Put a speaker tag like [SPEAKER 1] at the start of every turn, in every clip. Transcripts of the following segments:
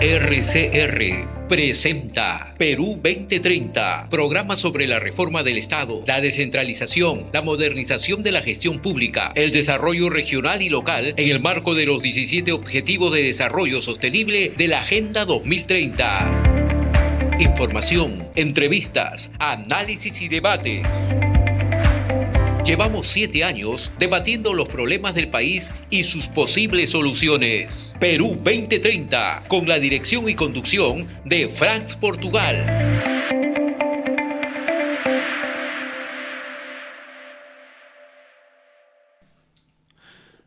[SPEAKER 1] RCR presenta Perú 2030, programa sobre la reforma del Estado, la descentralización, la modernización de la gestión pública, el desarrollo regional y local en el marco de los 17 Objetivos de Desarrollo Sostenible de la Agenda 2030. Información, entrevistas, análisis y debates. Llevamos 7 años debatiendo los problemas del país y sus posibles soluciones. Perú 2030, con la dirección y conducción de Franz Portugal.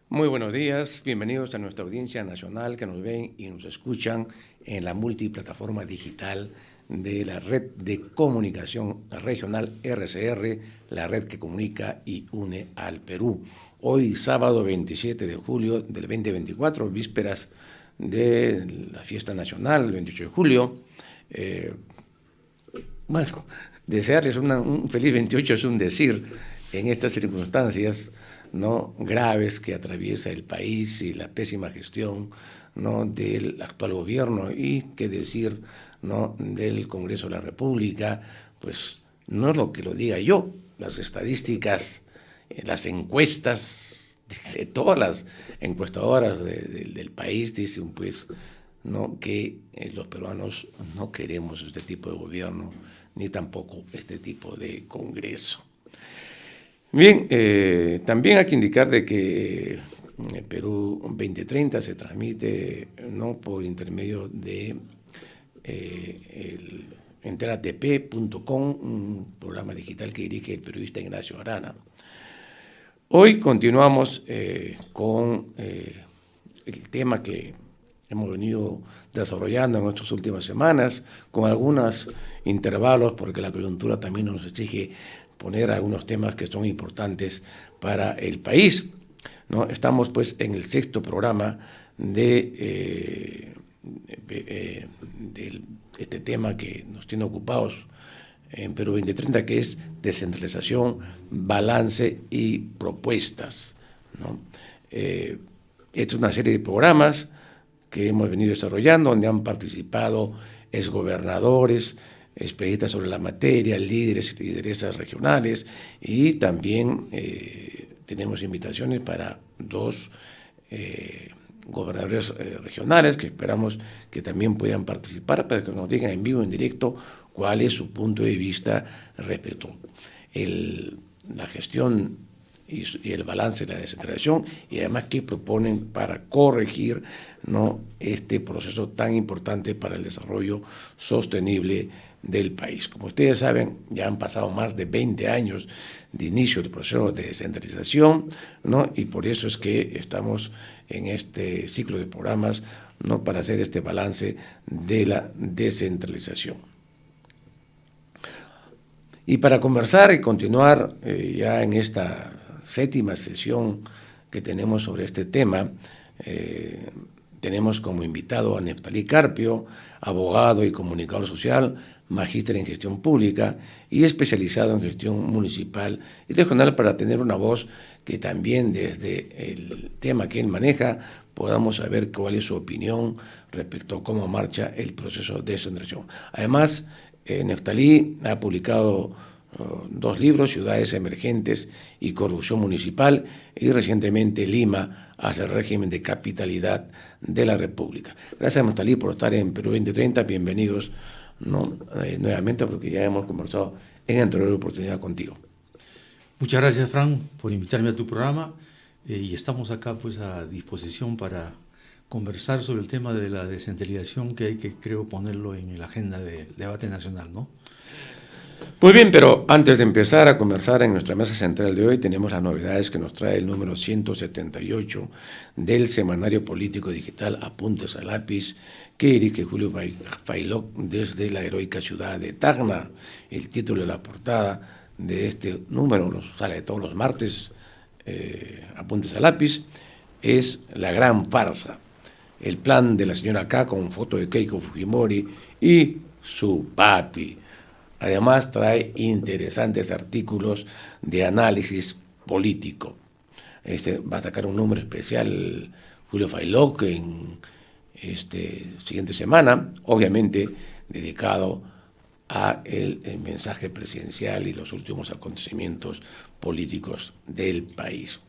[SPEAKER 2] Muy buenos días, bienvenidos a nuestra audiencia nacional que nos ven y nos escuchan en la multiplataforma digital de la red de comunicación regional RCR, la red que comunica y une al Perú. Hoy, sábado 27 de julio del 2024, vísperas de la fiesta nacional, el 28 de julio. Desearles un feliz 28 es un decir en estas circunstancias, ¿no?, graves que atraviesa el país y la pésima gestión, ¿no?, del actual gobierno, y qué decir, ¿no?, del Congreso de la República. Pues no es lo que lo diga yo, las estadísticas, las encuestas de todas las encuestadoras del país dicen, pues, ¿no?, que los peruanos no queremos este tipo de gobierno ni tampoco este tipo de Congreso. Bien, también hay que indicar de que Perú 2030 se transmite, ¿no?, por intermedio de el enteratp.com, un programa digital que dirige el periodista Ignacio Arana. Hoy continuamos con el tema que hemos venido desarrollando en estas últimas semanas, con algunos intervalos, porque la coyuntura también nos exige poner algunos temas que son importantes para el país, ¿no? Estamos pues en el 6º programa de este tema que nos tiene ocupados en Perú 2030, que es descentralización, balance y propuestas, ¿no? Esta es una serie de programas que hemos venido desarrollando, donde han participado exgobernadores, especialistas sobre la materia, líderes y lideresas regionales, y también tenemos invitaciones para 2 gobernadores regionales que esperamos que también puedan participar para que nos digan en vivo, en directo, cuál es su punto de vista respecto a la gestión y el balance de la descentralización, y además qué proponen para corregir, ¿no?, este proceso tan importante para el desarrollo sostenible del país. Como ustedes saben, ya han pasado más de 20 años de inicio del proceso de descentralización, ¿no?, y por eso es que estamos en este ciclo de programas, ¿no?, para hacer este balance de la descentralización. Y para conversar y continuar ya en esta 7ª sesión que tenemos sobre este tema, tenemos como invitado a Neftalí Carpio, abogado y comunicador social, magíster en gestión pública y especializado en gestión municipal y regional, para tener una voz que también desde el tema que él maneja podamos saber cuál es su opinión respecto a cómo marcha el proceso de descentralización. Además, Neftalí ha publicado 2 libros, Ciudades Emergentes y Corrupción Municipal, y recientemente Lima hacia el régimen de capitalidad de la República. Gracias, Neftalí, por estar en Perú 2030. Bienvenidos, ¿no?, nuevamente, porque ya hemos conversado en anterior oportunidad contigo.
[SPEAKER 3] Muchas gracias, Fran, por invitarme a tu programa, y estamos acá pues a disposición para conversar sobre el tema de la descentralización, que hay que, creo, ponerlo en la agenda del debate nacional, ¿no?
[SPEAKER 2] Muy bien, pero antes de empezar a conversar en nuestra mesa central de hoy, tenemos las novedades que nos trae el número 178 del semanario político digital Apuntes a Lápiz, que dirige Julio Fayloc desde la heroica ciudad de Tacna. El título de la portada de este número, nos sale todos los martes, Apuntes a Lápiz, es La Gran Farsa, el plan de la señora K, con foto de Keiko Fujimori y su papi. Además, trae interesantes artículos de análisis político. Va a sacar un número especial Julio Fayloc en siguiente semana, obviamente dedicado a el mensaje presidencial y los últimos acontecimientos políticos del país.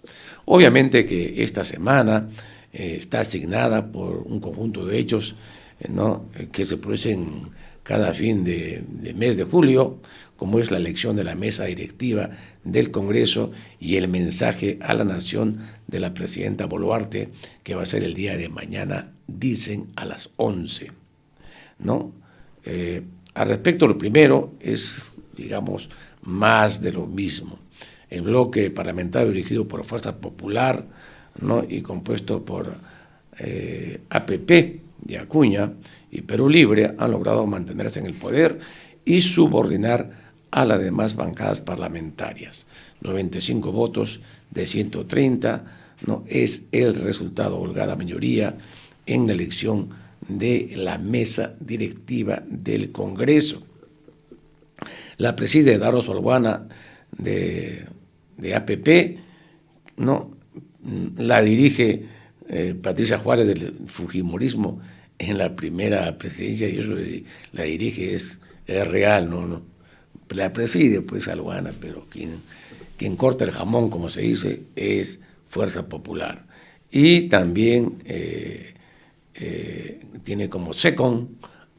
[SPEAKER 2] Obviamente que esta semana está asignada por un conjunto de hechos, ¿no?, que se producen cada fin de mes de julio, como es la elección de la mesa directiva del Congreso y el mensaje a la nación de la presidenta Boluarte, que va a ser el día de mañana, dicen a las 11, ¿no? Al respecto, lo primero es, digamos, más de lo mismo. El bloque parlamentario dirigido por Fuerza Popular, ¿no?, y compuesto por APP de Acuña y Perú Libre han logrado mantenerse en el poder y subordinar a las demás bancadas parlamentarias. 95 votos de 130, ¿no?, es el resultado, holgada mayoría, en la elección de la mesa directiva del Congreso. La preside Daros Balbuena de APP, ¿no?, la dirige Patricia Juárez del Fujimorismo en la primera presidencia, y eso la dirige es real, ¿no? La preside pues Balbuena, pero quien corta el jamón, como se dice, es Fuerza Popular. Y también tiene como second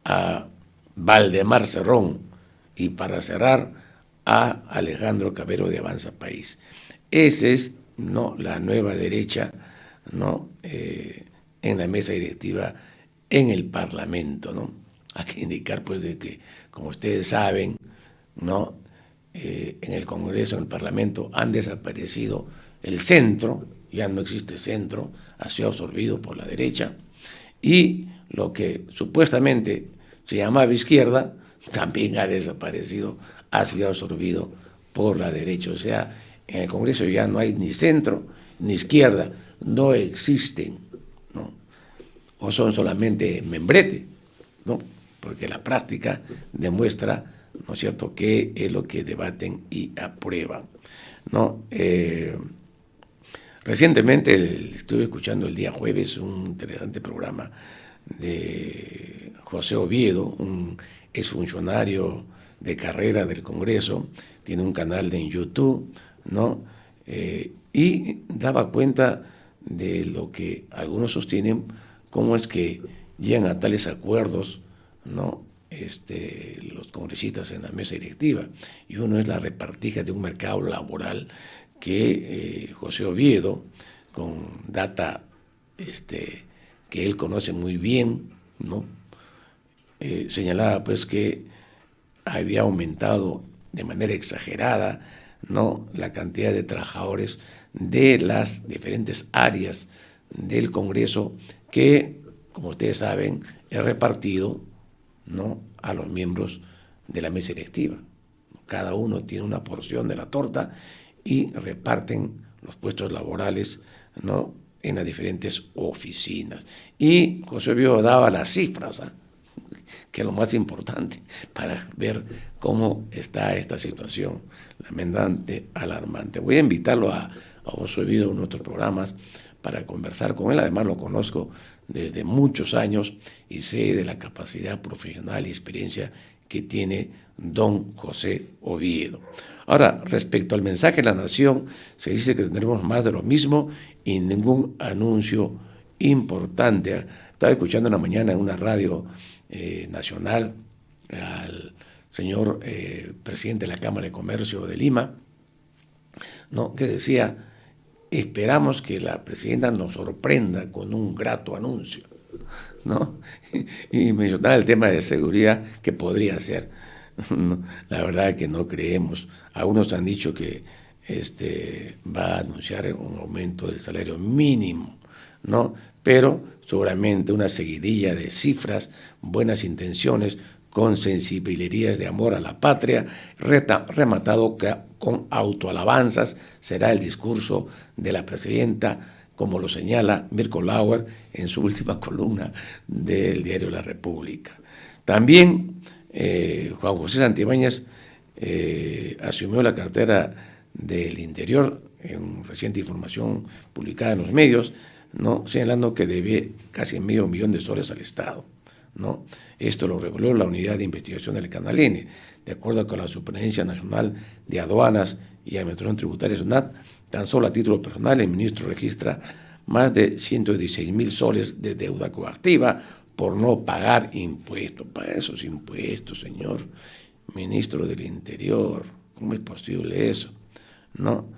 [SPEAKER 2] a Valdemar Cerrón, y para cerrar a Alejandro Cabero de Avanza País. Esa es, ¿no?, la nueva derecha, ¿no?, en la mesa directiva en el Parlamento, ¿no? Hay que indicar pues de que, como ustedes saben, ¿no?, en el Congreso, en el Parlamento, han desaparecido el centro, ya no existe centro, ha sido absorbido por la derecha, y lo que supuestamente se llamaba izquierda también ha desaparecido, ha sido absorbido por la derecha. O sea, en el Congreso ya no hay ni centro ni izquierda, no existen, ¿no?, o son solamente membrete, ¿no?, porque la práctica demuestra, ¿no es cierto?, qué es lo que debaten y aprueban, ¿no? Recientemente estuve escuchando el día jueves un interesante programa de José Oviedo, un exfuncionario de carrera del Congreso, tiene un canal en YouTube, ¿no? Y daba cuenta de lo que algunos sostienen, cómo es que llegan a tales acuerdos, ¿no?, los congresistas en la mesa directiva, y uno es la repartija de un mercado laboral que José Oviedo, con data que él conoce muy bien, ¿no?, señalaba pues que había aumentado de manera exagerada, ¿no?, la cantidad de trabajadores de las diferentes áreas del Congreso que, como ustedes saben, es repartido, ¿no?, a los miembros de la mesa directiva. Cada uno tiene una porción de la torta y reparten los puestos laborales, ¿no?, en las diferentes oficinas. Y José Oviedo daba las cifras, ¿eh?, que es lo más importante para ver cómo está esta situación lamentable, alarmante. Voy a invitarlo a José Oviedo en otros programas para conversar con él. Además lo conozco desde muchos años y sé de la capacidad profesional y experiencia que tiene don José Oviedo. Ahora, respecto al mensaje de la nación, se dice que tendremos más de lo mismo y ningún anuncio importante. Estaba escuchando en la mañana en una radio nacional al señor presidente de la Cámara de Comercio de Lima, ¿no?, que decía: esperamos que la presidenta nos sorprenda con un grato anuncio, ¿no? Y mencionaba el tema de seguridad, que podría ser. La verdad es que no creemos. Algunos han dicho que va a anunciar un aumento del salario mínimo, ¿no? Pero seguramente una seguidilla de cifras, buenas intenciones, con sensibilidades de amor a la patria, rematado con autoalabanzas, será el discurso de la presidenta, como lo señala Mirko Lauer en su última columna del diario La República. También Juan José Santibáñez asumió la cartera del Interior, en reciente información publicada en los medios, ¿no? Señalando que debe casi medio millón de soles al Estado, ¿no? Esto lo reveló la Unidad de Investigación del Canal N. De acuerdo con la Superintendencia Nacional de Aduanas y Administración Tributaria, SUNAT, tan solo a título personal el ministro registra más de 116.000 soles de deuda coactiva por no pagar impuestos. Para esos impuestos, señor ministro del Interior, ¿cómo es posible eso? ¿No?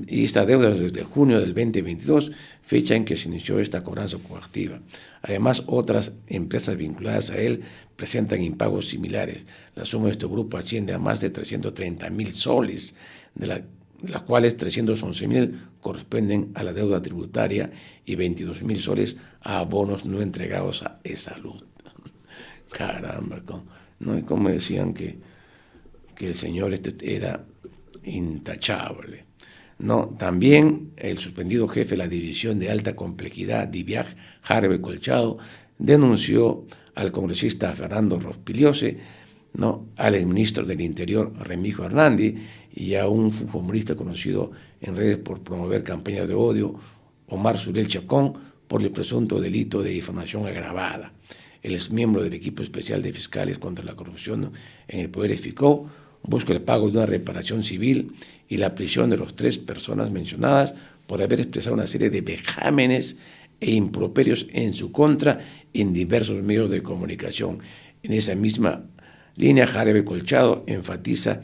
[SPEAKER 2] Y esta deuda es desde junio del 2022, fecha en que se inició esta cobranza coactiva. Además, otras empresas vinculadas a él presentan impagos similares. La suma de este grupo asciende a más de 330.000 soles, de las cuales 311.000 corresponden a la deuda tributaria y 22.000 soles a abonos no entregados a E-Salud. Caramba, ¿no? Y como decían que el señor era intachable. No, también el suspendido jefe de la División de Alta Complejidad, DIVIAG, Harvey Colchado, denunció al congresista Fernando Rospigliose, ¿no?, al exministro del Interior, Remigio Hernández, y a un humorista conocido en redes por promover campañas de odio, Omar Surel Chacón, por el presunto delito de difamación agravada. El exmiembro del equipo especial de fiscales contra la corrupción en el Poder Eficó busca el pago de una reparación civil y la prisión de las 3 personas mencionadas por haber expresado una serie de vejámenes e improperios en su contra en diversos medios de comunicación. En esa misma línea, Harvey Colchado enfatiza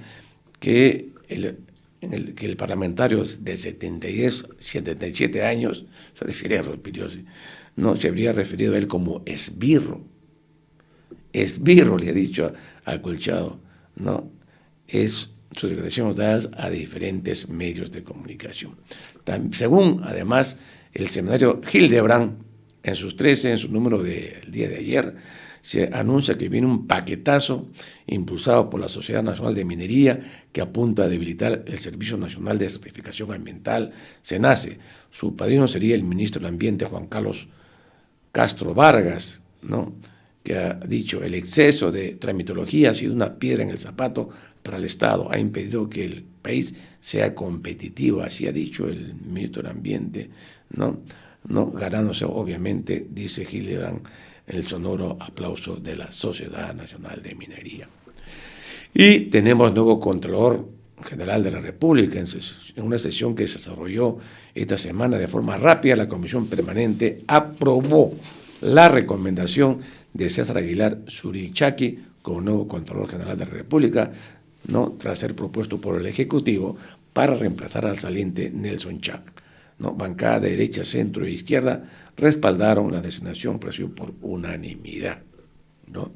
[SPEAKER 2] que el parlamentario de 77 años, se refiere a Rospigliose, no se habría referido a él como esbirro. Esbirro, le ha dicho a Colchado, ¿no? Es sus declaraciones dadas a diferentes medios de comunicación. Según, además, el semanario Hildebrand, en su número del día de ayer, se anuncia que viene un paquetazo impulsado por la Sociedad Nacional de Minería que apunta a debilitar el Servicio Nacional de Certificación Ambiental, SENACE. Su padrino sería el ministro del Ambiente, Juan Carlos Castro Vargas, ¿no?, que ha dicho: el exceso de tramitología ha sido una piedra en el zapato para el Estado, ha impedido que el país sea competitivo, así ha dicho el ministro del Ambiente, ¿no? Ganándose, obviamente, dice Hildebrand, el sonoro aplauso de la Sociedad Nacional de Minería. Y tenemos nuevo Contralor General de la República. En una sesión que se desarrolló esta semana de forma rápida, la Comisión Permanente aprobó la recomendación de César Aguilar Surichaki como nuevo Contralor General de la República, ¿no?, tras ser propuesto por el Ejecutivo para reemplazar al saliente Nelson Chac, ¿no? Bancada de derecha, centro e izquierda respaldaron la designación por unanimidad, ¿no?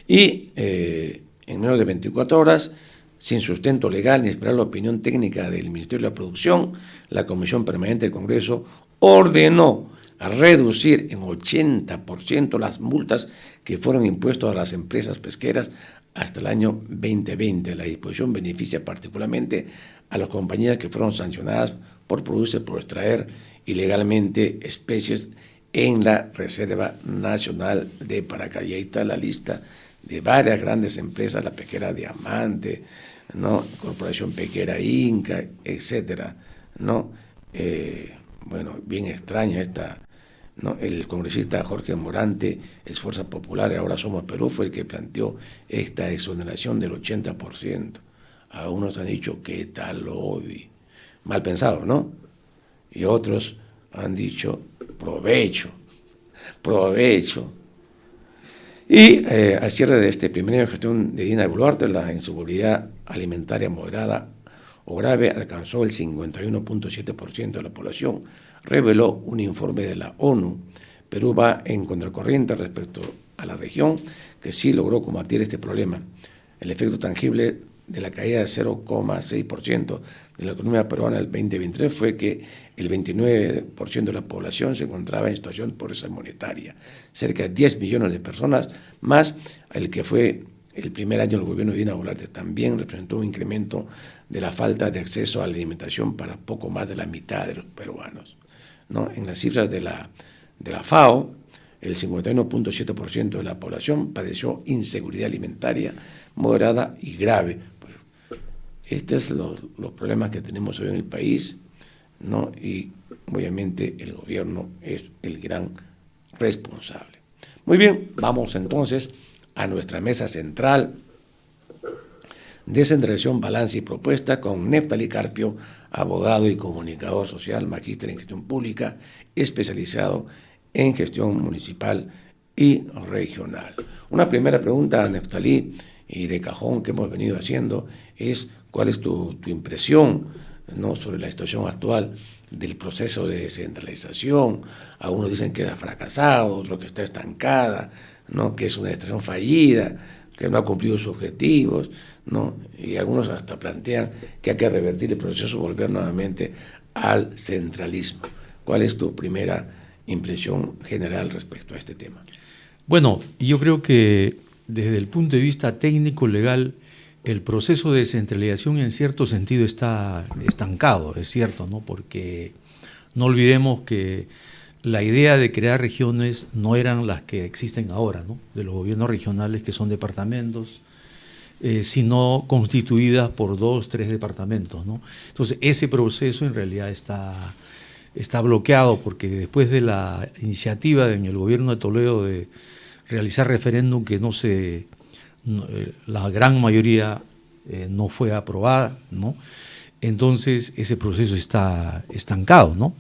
[SPEAKER 2] Y en menos de 24 horas, sin sustento legal ni esperar la opinión técnica del Ministerio de la Producción, la Comisión Permanente del Congreso ordenó a reducir en 80% las multas que fueron impuestas a las empresas pesqueras hasta el año 2020. La disposición beneficia particularmente a las compañías que fueron sancionadas por producirse por extraer ilegalmente especies en la Reserva Nacional de Paracay. Ahí está la lista de varias grandes empresas, la pesquera Diamante, ¿no?, Corporación Pesquera Inca, etcétera, ¿no? Bueno, bien extraña esta, ¿no? El congresista Jorge Morante, es Fuerza Popular y Ahora Somos Perú, fue el que planteó esta exoneración del 80%. A unos han dicho, ¿qué tal lobby? Mal pensado, ¿no? Y otros han dicho, provecho. Y al cierre de este primer año de gestión de Dina Boluarte, la inseguridad alimentaria moderada o grave alcanzó el 51.7% de la población, reveló un informe de la ONU. Perú va en contracorriente respecto a la región, que sí logró combatir este problema. El efecto tangible de la caída de 0,6% de la economía peruana en el 2023 fue que el 29% de la población se encontraba en situación de pobreza monetaria, cerca de 10 millones de personas, más el que fue el primer año del gobierno de Dina Boluarte. También representó un incremento de la falta de acceso a la alimentación para poco más de la mitad de los peruanos, ¿no? En las cifras de la FAO, el 51.7% de la población padeció inseguridad alimentaria moderada y grave. Pues, estos son los problemas que tenemos hoy en el país, ¿no? Y obviamente el gobierno es el gran responsable. Muy bien, vamos entonces a nuestra mesa central, Descentralización, Balance y Propuesta, con Neftalí Carpio, abogado y comunicador social, magíster en gestión pública, especializado en gestión municipal y regional. Una primera pregunta, Neftalí, y de cajón que hemos venido haciendo, es ¿cuál es tu impresión, ¿no?, sobre la situación actual del proceso de descentralización? Algunos dicen que ha fracasado, otros que está estancada, ¿no?, que es una administración fallida, que no ha cumplido sus objetivos, ¿no? Y algunos hasta plantean que hay que revertir el proceso, volver nuevamente al centralismo. ¿Cuál es tu primera impresión general respecto a este tema?
[SPEAKER 3] Bueno, yo creo que desde el punto de vista técnico, legal, el proceso de descentralización en cierto sentido está estancado, es cierto, ¿no? Porque no olvidemos que la idea de crear regiones no eran las que existen ahora, ¿no?, de los gobiernos regionales, que son departamentos, sino constituidas por 2, 3 departamentos, ¿no? Entonces, ese proceso en realidad está bloqueado, porque después de la iniciativa en el gobierno de Toledo de realizar referéndum que la gran mayoría no fue aprobada, ¿no? Entonces, ese proceso está estancado, ¿no?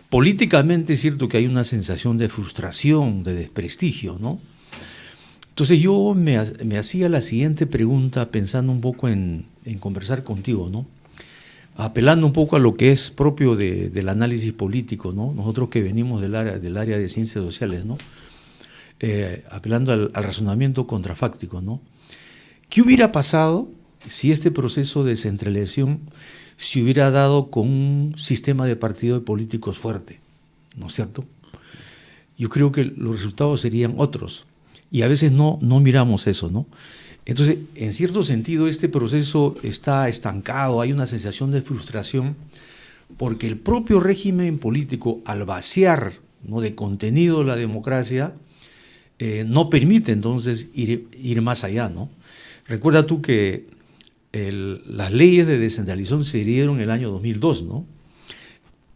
[SPEAKER 3] Políticamente es cierto que hay una sensación de frustración, de desprestigio, ¿no? Entonces yo me hacía la siguiente pregunta, pensando un poco en conversar contigo, ¿no? Apelando un poco a lo que es propio del análisis político, ¿no? Nosotros que venimos del área de ciencias sociales, ¿no? Apelando al razonamiento contrafáctico, ¿no? ¿Qué hubiera pasado si este proceso de descentralización se hubiera dado con un sistema de partidos políticos fuerte, ¿no es cierto? Yo creo que los resultados serían otros, y a veces no miramos eso, ¿no? Entonces, en cierto sentido, este proceso está estancado, hay una sensación de frustración, porque el propio régimen político, al vaciar, ¿no?, de contenido la democracia, no permite entonces ir más allá, ¿no? Recuerda tú que las leyes de descentralización se dieron en el año 2002, ¿no?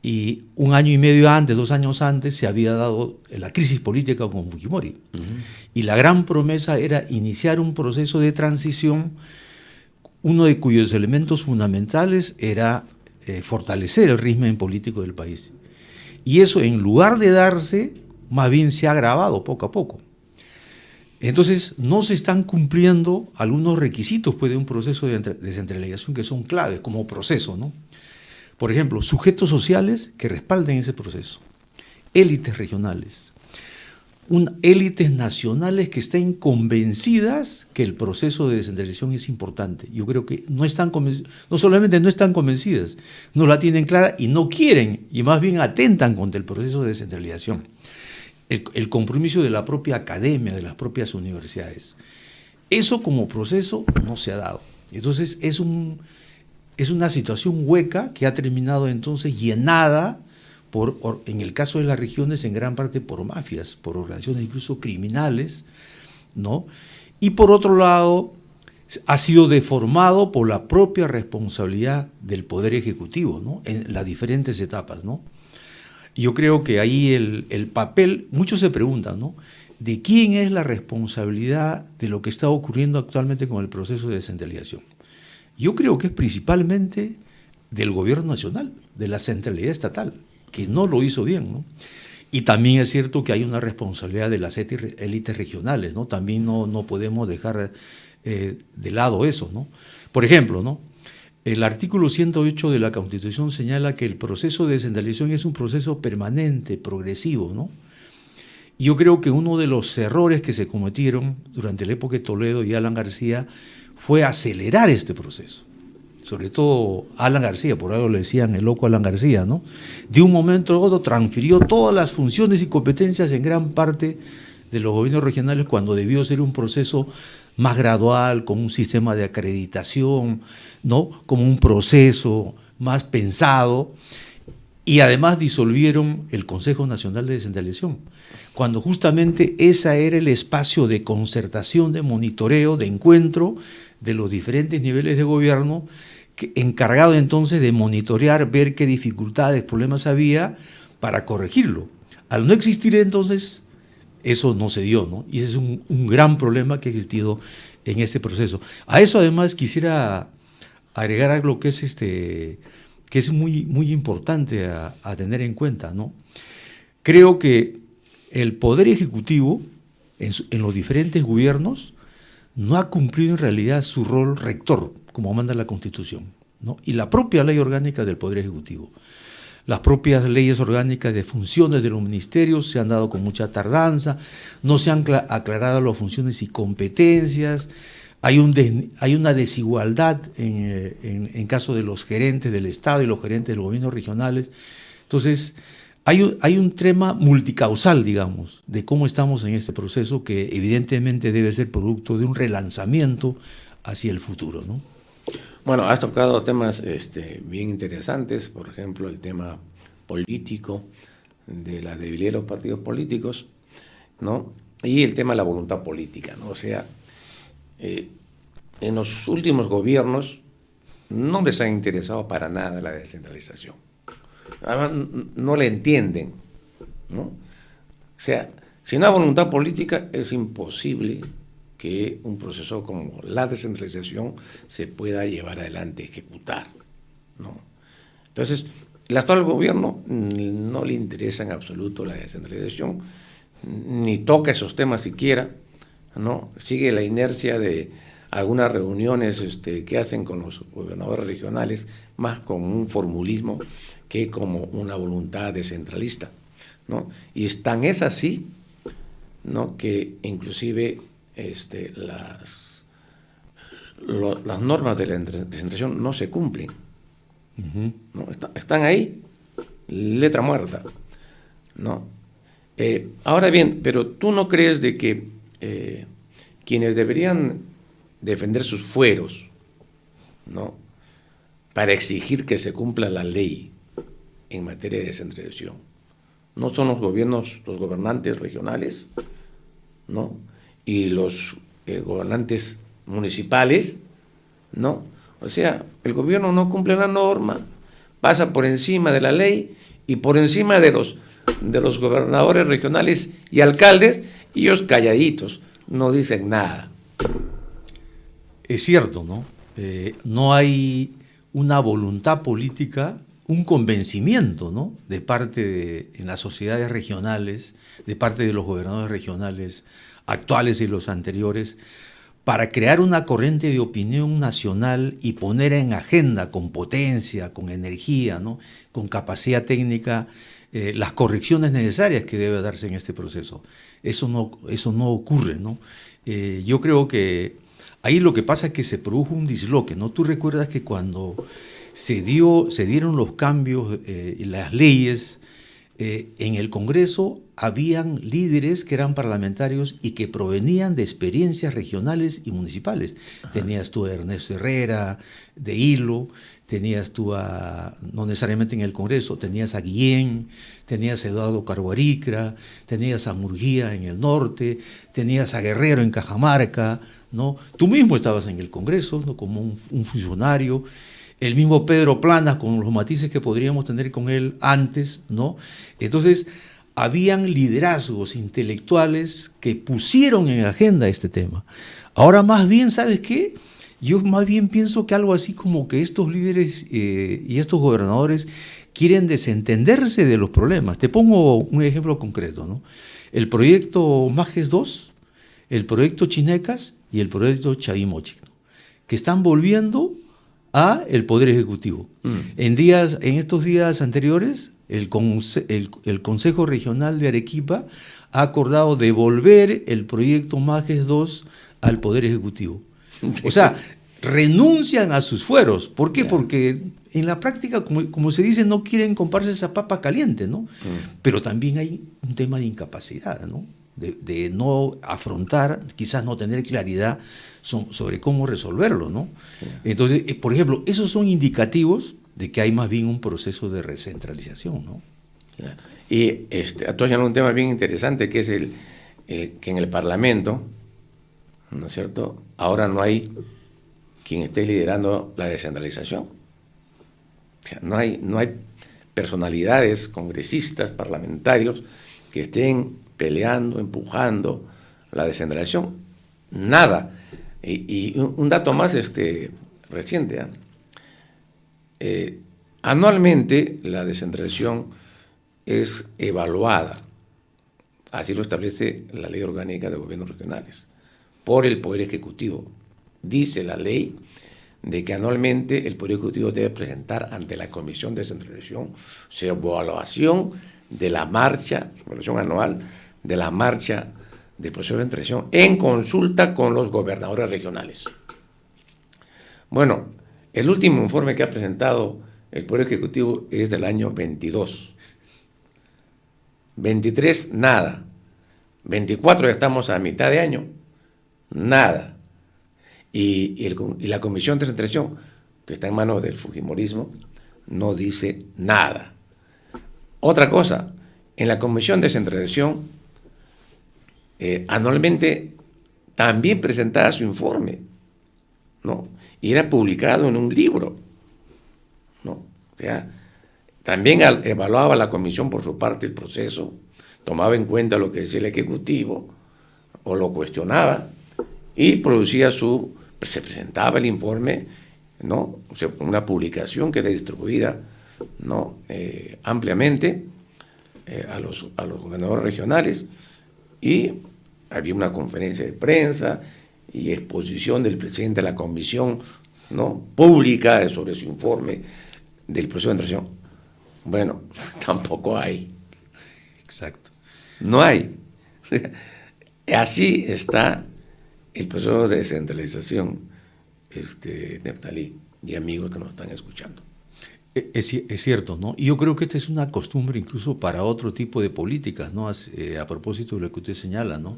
[SPEAKER 3] Y un año y medio antes, 2 años antes, se había dado la crisis política con Fujimori. Uh-huh. Y la gran promesa era iniciar un proceso de transición, uno de cuyos elementos fundamentales era fortalecer el régimen político del país. Y eso, en lugar de darse, más bien se ha agravado poco a poco. Entonces, no se están cumpliendo algunos requisitos, pues, de un proceso de descentralización que son claves como proceso, ¿no? Por ejemplo, sujetos sociales que respalden ese proceso, élites regionales, élites nacionales que estén convencidas que el proceso de descentralización es importante. Yo creo que no solamente no están convencidas, no la tienen clara y no quieren, y más bien atentan contra el proceso de descentralización. El compromiso de la propia academia, de las propias universidades. Eso como proceso no se ha dado. Entonces es una situación hueca que ha terminado entonces llenada en el caso de las regiones, en gran parte por mafias, por organizaciones incluso criminales, ¿no? Y por otro lado, ha sido deformado por la propia responsabilidad del Poder Ejecutivo, ¿no?, en las diferentes etapas, ¿no? Yo creo que ahí el papel, muchos se preguntan, ¿no?, de quién es la responsabilidad de lo que está ocurriendo actualmente con el proceso de descentralización. Yo creo que es principalmente del gobierno nacional, de la centralidad estatal, que no lo hizo bien, ¿no? Y también es cierto que hay una responsabilidad de las élites regionales, ¿no? También no podemos dejar de lado eso, ¿no? Por ejemplo, ¿no?, el artículo 108 de la Constitución señala que el proceso de descentralización es un proceso permanente, progresivo, ¿no? Y yo creo que uno de los errores que se cometieron durante la época de Toledo y Alan García fue acelerar este proceso. Sobre todo Alan García, por algo le decían el loco Alan García, ¿no? De un momento a otro transfirió todas las funciones y competencias en gran parte de los gobiernos regionales, cuando debió ser un proceso más gradual, con un sistema de acreditación, ¿no?, como un proceso más pensado, y además disolvieron el Consejo Nacional de Descentralización, cuando justamente ese era el espacio de concertación, de monitoreo, de encuentro de los diferentes niveles de gobierno, encargado entonces de monitorear, ver qué dificultades, problemas había para corregirlo. Al no existir entonces, eso no se dio, ¿no? Y ese es un gran problema que ha existido en este proceso. A eso además quisiera agregar algo que es muy, muy importante a tener en cuenta, ¿no? Creo que el Poder Ejecutivo, en los diferentes gobiernos, no ha cumplido en realidad su rol rector, como manda la Constitución, ¿no? Y la propia ley orgánica del Poder Ejecutivo. Las propias leyes orgánicas de funciones de los ministerios se han dado con mucha tardanza, no se han aclarado las funciones y competencias, hay una desigualdad en caso de los gerentes del Estado y los gerentes de los gobiernos regionales. Entonces, hay un tema multicausal, digamos, de cómo estamos en este proceso que evidentemente debe ser producto de un relanzamiento hacia el futuro, ¿no?
[SPEAKER 2] Bueno, has tocado temas bien interesantes, por ejemplo, el tema político, de la debilidad de los partidos políticos, ¿no? Y el tema de la voluntad política, ¿no? O sea, en los últimos gobiernos no les ha interesado para nada la descentralización. Además, no la entienden, ¿no? O sea, sin una voluntad política es imposible que un proceso como la descentralización se pueda llevar adelante, ejecutar, ¿no? Entonces, el actual gobierno no le interesa en absoluto la descentralización, ni toca esos temas siquiera, ¿no? Sigue la inercia de algunas reuniones que hacen con los gobernadores regionales, más con un formulismo que como una voluntad descentralista, ¿no? Y es así, ¿no?, que inclusive las normas de la descentralización no se cumplen, ¿no? Están ahí, letra muerta, ¿no? Ahora bien, pero tú no crees de que quienes deberían defender sus fueros, ¿no?, para exigir que se cumpla la ley en materia de descentralización, no son los gobernantes regionales, ¿no?, y los gobernantes municipales, ¿no? O sea, el gobierno no cumple la norma, pasa por encima de la ley y por encima de los gobernadores regionales y alcaldes, y ellos calladitos, no dicen nada.
[SPEAKER 3] Es cierto, ¿no? No hay una voluntad política, un convencimiento, ¿no?, de parte en las sociedades regionales, de parte de los gobernadores regionales actuales y los anteriores, para crear una corriente de opinión nacional y poner en agenda con potencia, con energía, ¿no?, con capacidad técnica, las correcciones necesarias que debe darse en este proceso. Eso no ocurre, ¿no? Yo creo que ahí lo que pasa es que se produjo un disloque, ¿no? Tú recuerdas que cuando se dieron los cambios y las leyes, en el Congreso habían líderes que eran parlamentarios y que provenían de experiencias regionales y municipales. Ajá. Tenías tú a Ernesto Herrera de Hilo, tenías tú no necesariamente en el Congreso, tenías a Guillén, tenías a Eduardo Carhuaricra, tenías a Murguía en el norte, tenías a Guerrero en Cajamarca, ¿no? Tú mismo estabas en el Congreso, ¿no?, como un funcionario. El mismo Pedro Planas, con los matices que podríamos tener con él antes, ¿no? Entonces, habían liderazgos intelectuales que pusieron en agenda este tema. Ahora más bien, ¿sabes qué? Yo más bien pienso que algo así como que estos líderes y estos gobernadores quieren desentenderse de los problemas. Te pongo un ejemplo concreto, ¿no? El proyecto Majes II, el proyecto Chinecas y el proyecto Chavimochi, ¿no?, que están volviendo a el Poder Ejecutivo. En estos días anteriores, el Consejo Regional de Arequipa ha acordado devolver el proyecto Majes II al Poder Ejecutivo. O sea, renuncian a sus fueros. ¿Por qué? Porque en la práctica, como se dice, no quieren comprarse esa papa caliente, ¿no? Pero también hay un tema de incapacidad, ¿no?, de no afrontar, quizás no tener claridad sobre cómo resolverlo, ¿no? Entonces, por ejemplo, esos son indicativos de que hay más bien un proceso de recentralización, ¿no?
[SPEAKER 2] Y tú has un tema bien interesante, que es que en el Parlamento, ¿no es cierto?, ahora no hay quien esté liderando la descentralización. O sea, no hay personalidades, congresistas, parlamentarios que estén peleando, empujando la descentralización. Nada. Y un dato más reciente. Anualmente la descentralización es evaluada, así lo establece la Ley Orgánica de Gobiernos Regionales, por el Poder Ejecutivo. Dice la ley de que anualmente el Poder Ejecutivo debe presentar ante la Comisión de Descentralización su evaluación de la marcha, su evaluación anual de la marcha del proceso de descentralización en consulta con los gobernadores regionales. Bueno, el último informe que ha presentado el Poder Ejecutivo es del año 22. 23, nada. 24 ya estamos a mitad de año, nada. Y la Comisión de Descentralización, que está en manos del fujimorismo, no dice nada. Otra cosa, en la Comisión de Descentralización, anualmente también presentaba su informe, ¿no? Y era publicado en un libro, ¿no? O sea, también evaluaba la comisión por su parte el proceso, tomaba en cuenta lo que decía el Ejecutivo o lo cuestionaba y se presentaba el informe, ¿no? O sea, una publicación que era distribuida, ¿no? Ampliamente a los gobernadores regionales, y había una conferencia de prensa y exposición del presidente de la comisión, ¿no? Pública sobre su informe del proceso de descentralización. Bueno, tampoco hay.
[SPEAKER 3] Exacto.
[SPEAKER 2] No hay. Así está el proceso de descentralización, Neftalí y amigos que nos están escuchando.
[SPEAKER 3] Es cierto, ¿no? Y yo creo que esta es una costumbre incluso para otro tipo de políticas, ¿no? A propósito de lo que usted señala, ¿no?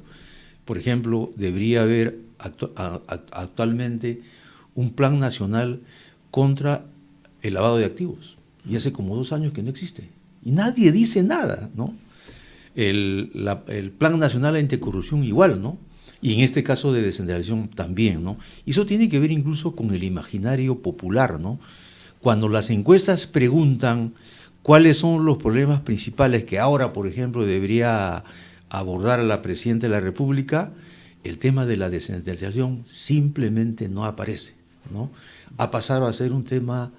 [SPEAKER 3] Por ejemplo, debería haber actualmente un plan nacional contra el lavado de activos. Y hace como 2 años que no existe. Y nadie dice nada, ¿no? El Plan Nacional Anticorrupción igual, ¿no? Y en este caso de descentralización también, ¿no? Y eso tiene que ver incluso con el imaginario popular, ¿no? Cuando las encuestas preguntan cuáles son los problemas principales que ahora, por ejemplo, debería abordar la Presidenta de la República, el tema de la descentralización simplemente no aparece, ¿no? Ha pasado a ser un tema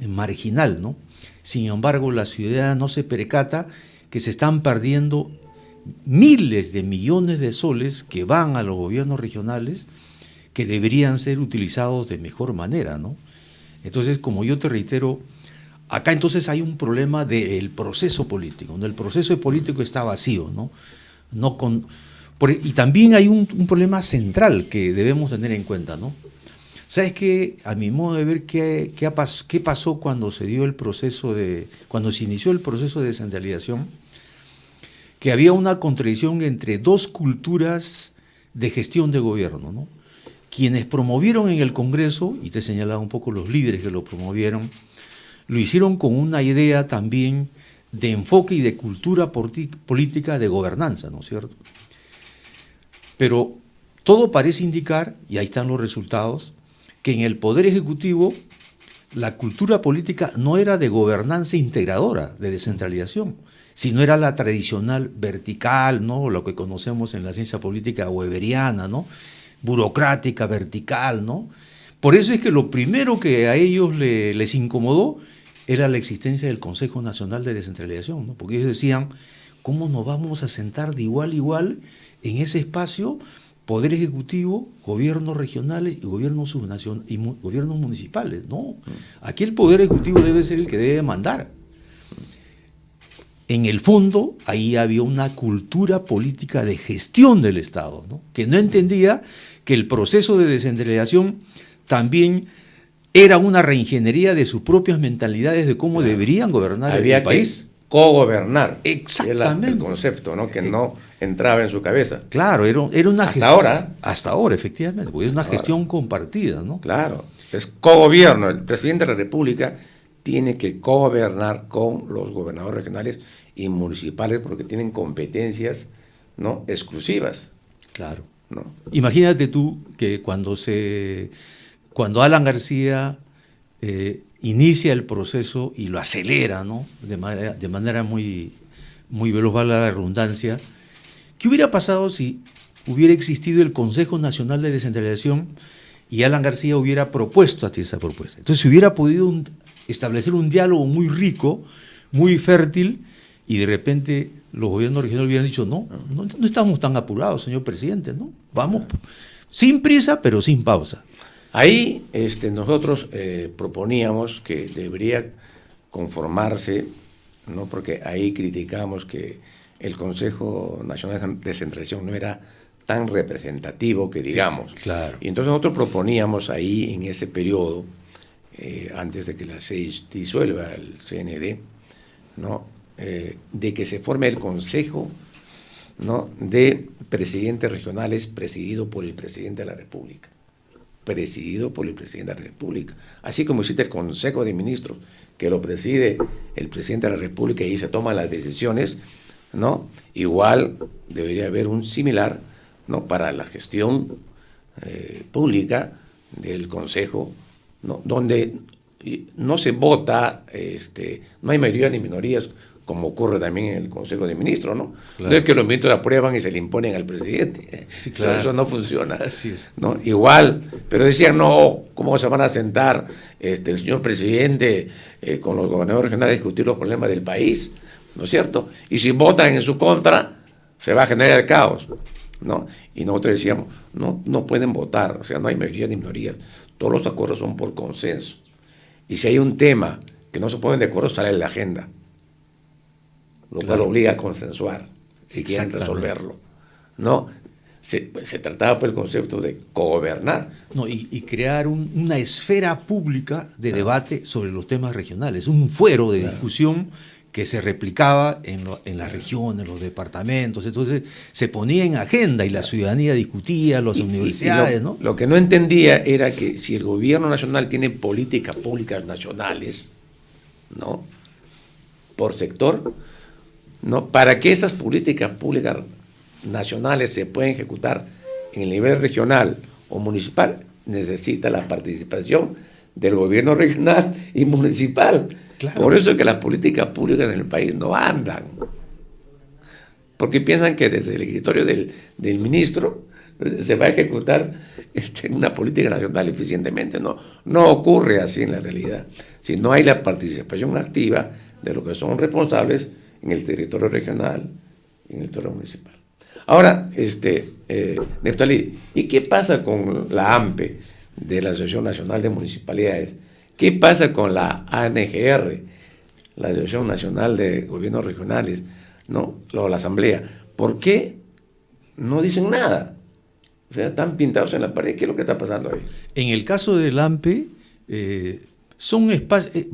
[SPEAKER 3] marginal, ¿no? Sin embargo, la ciudadanía no se percata que se están perdiendo miles de millones de soles que van a los gobiernos regionales, que deberían ser utilizados de mejor manera, ¿no? Entonces, como yo te reitero, acá entonces hay un problema del proceso político, ¿no? El proceso político está vacío, ¿no? Y también hay un problema central que debemos tener en cuenta, ¿no? ¿Sabes qué? A mi modo de ver, ¿qué pasó cuando se inició el proceso de descentralización? Que había una contradicción entre 2 culturas de gestión de gobierno, ¿no? Quienes promovieron en el Congreso, y te señalaba un poco los líderes que lo promovieron, lo hicieron con una idea también de enfoque y de cultura política de gobernanza, ¿no es cierto? Pero todo parece indicar, y ahí están los resultados, que en el Poder Ejecutivo la cultura política no era de gobernanza integradora, de descentralización, sino era la tradicional vertical, ¿no? Lo que conocemos en la ciencia política weberiana, ¿no? Burocrática, vertical, ¿no? Por eso es que lo primero que a ellos les incomodó era la existencia del Consejo Nacional de Descentralización, ¿no? Porque ellos decían, ¿cómo nos vamos a sentar de igual a igual en ese espacio Poder Ejecutivo, gobiernos regionales y gobiernos subnacionales y gobiernos municipales? No, aquí el Poder Ejecutivo debe ser el que debe mandar. En el fondo, ahí había una cultura política de gestión del Estado, ¿no? Que no entendía que el proceso de descentralización también era una reingeniería de sus propias mentalidades de cómo deberían gobernar el país.
[SPEAKER 2] Que cogobernar.
[SPEAKER 3] Exactamente.
[SPEAKER 2] El concepto, ¿no? Que no entraba en su cabeza.
[SPEAKER 3] Claro, era una gestión.
[SPEAKER 2] Ahora.
[SPEAKER 3] Hasta ahora, efectivamente, porque es una gestión compartida, ¿no?
[SPEAKER 2] Claro, es cogobierno. El presidente de la República tiene que gobernar con los gobernadores regionales y municipales porque tienen competencias, ¿no? Exclusivas.
[SPEAKER 3] Claro.
[SPEAKER 2] ¿No?
[SPEAKER 3] Imagínate tú que cuando se cuando Alan García inicia el proceso y lo acelera, ¿no? de manera muy, muy veloz, vale la redundancia. ¿Qué hubiera pasado si hubiera existido el Consejo Nacional de Descentralización y Alan García hubiera propuesto esa propuesta? Entonces se hubiera podido establecer un diálogo muy rico, muy fértil, y de repente los gobiernos regionales hubieran dicho, no estamos tan apurados, señor presidente, ¿no? Vamos sin prisa, pero sin pausa.
[SPEAKER 2] Ahí nosotros proponíamos que debería conformarse, ¿no? Porque ahí criticamos que el Consejo Nacional de Descentralización no era tan representativo que digamos.
[SPEAKER 3] Claro.
[SPEAKER 2] Y entonces nosotros proponíamos ahí en ese periodo, antes de que se disuelva el CND, ¿no? De que se forme el Consejo, ¿no? de Presidentes Regionales presidido por el Presidente de la República. Presidido por el Presidente de la República. Así como existe el Consejo de Ministros, que lo preside el Presidente de la República y ahí se toman las decisiones, ¿no? Igual debería haber un similar, ¿no? para la gestión pública del Consejo, ¿no? donde no se vota, no hay mayoría ni minorías, como ocurre también en el Consejo de Ministros, ¿no? Claro. No es que los ministros aprueban y se le imponen al presidente. Sí, claro. Eso no funciona.
[SPEAKER 3] Así es.
[SPEAKER 2] ¿No? Igual, pero decían, no, ¿cómo se van a sentar el señor presidente con los gobernadores regionales a discutir los problemas del país? ¿No es cierto? Y si votan en su contra, se va a generar el caos, ¿no? Y nosotros decíamos, no pueden votar, o sea, no hay mayoría ni minorías, todos los acuerdos son por consenso. Y si hay un tema que no se ponen de acuerdo, sale en la agenda, lo cual obliga a consensuar, si quieren resolverlo, ¿no? Se trataba por el concepto de gobernar.
[SPEAKER 3] No, y crear una esfera pública de debate sobre los temas regionales, un fuero de discusión que se replicaba en las regiones, los departamentos. Entonces se ponía en agenda y la ciudadanía discutía, las universidades, ¿no?
[SPEAKER 2] Lo que no entendía era que si el gobierno nacional tiene políticas públicas nacionales, ¿no? por sector, ¿no? Para que esas políticas públicas nacionales se puedan ejecutar en el nivel regional o municipal, necesita la participación del gobierno regional y municipal. Claro. Por eso es que las políticas públicas en el país no andan. Porque piensan que desde el escritorio del ministro se va a ejecutar una política nacional eficientemente. No ocurre así en la realidad. Si no hay la participación activa de los que son responsables en el territorio regional y en el territorio municipal. Ahora, Neftalí, ¿y qué pasa con la AMPE de la Asociación Nacional de Municipalidades? ¿Qué pasa con la ANGR, la Asociación Nacional de Gobiernos Regionales, ¿no? La Asamblea? ¿Por qué no dicen nada? O sea, están pintados en la pared. ¿Qué es lo que está pasando ahí?
[SPEAKER 3] En el caso del AMPE, son espacios,